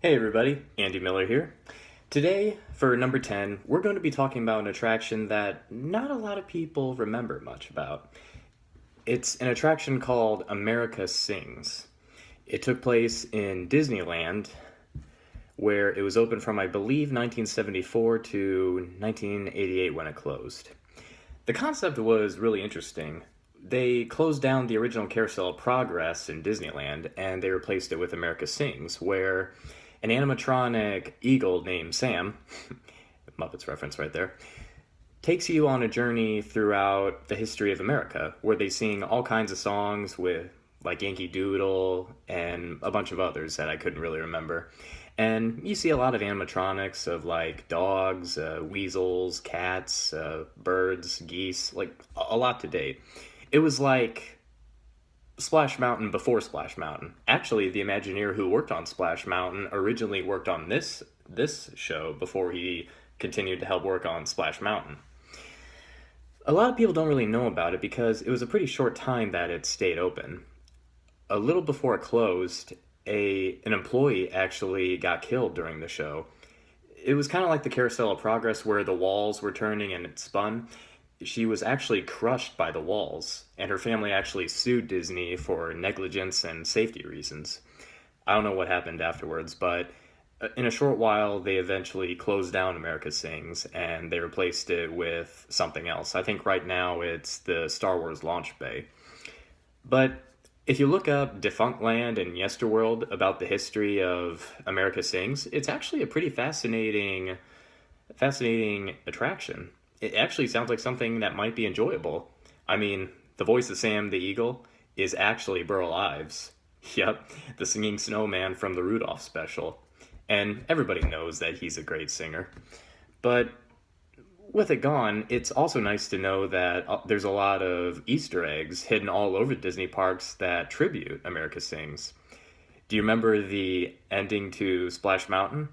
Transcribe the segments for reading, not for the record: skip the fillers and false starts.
Hey everybody, Andy Miller here. Today, for number 10, we're going to be talking about an attraction that not a lot of people remember much about. It's an attraction called America Sings. It took place in Disneyland, where it was open from, I believe, 1974 to 1988 when it closed. The concept was really interesting. They closed down the original Carousel of Progress in Disneyland and they replaced it with America Sings, where an animatronic eagle named Sam, Muppets reference right there, takes you on a journey throughout the history of America, where they sing all kinds of songs with like Yankee Doodle and a bunch of others that I couldn't really remember. And you see a lot of animatronics of like dogs, weasels, cats, birds, geese, like a lot to date. It was like Splash Mountain before Splash Mountain. Actually, the Imagineer who worked on Splash Mountain originally worked on this show before he continued to help work on Splash Mountain. A lot of people don't really know about it because it was a pretty short time that it stayed open. A little before it closed, an employee actually got killed during the show. It was kind of like the Carousel of Progress where the walls were turning and it spun. She was actually crushed by the walls, and her family actually sued Disney for negligence and safety reasons. I don't know what happened afterwards, but in a short while, they eventually closed down America Sings, and they replaced it with something else. I think right now it's the Star Wars launch bay. But if you look up Defunctland and Yesterworld about the history of America Sings, it's actually a pretty fascinating attraction. It actually sounds like something that might be enjoyable. I mean, the voice of Sam the Eagle is actually Burl Ives. Yep, the singing snowman from the Rudolph special. And everybody knows that he's a great singer. But with it gone, it's also nice to know that there's a lot of Easter eggs hidden all over Disney parks that tribute America Sings. Do you remember the ending to Splash Mountain?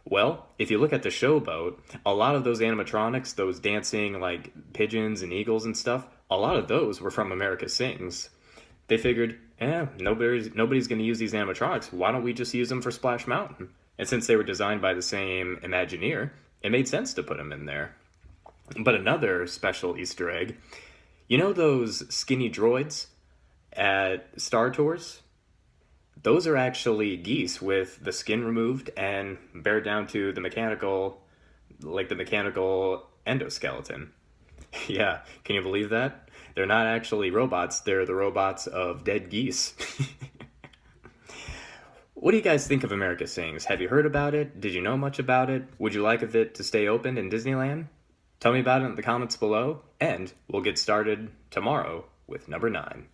Well, if you look at the showboat, a lot of those animatronics, those dancing like pigeons and eagles and stuff, a lot of those were from America Sings. They figured, nobody's going to use these animatronics. Why don't we just use them for Splash Mountain? And since they were designed by the same Imagineer, it made sense to put them in there. But another special Easter egg, you know those skinny droids at Star Tours? Those are actually geese with the skin removed and bared down to the mechanical endoskeleton. Yeah, can you believe that? They're not actually robots, they're the robots of dead geese. What do you guys think of America Sings? Have you heard about it? Did you know much about it? Would you like it to stay open in Disneyland? Tell me about it in the comments below, and we'll get started tomorrow with number 9.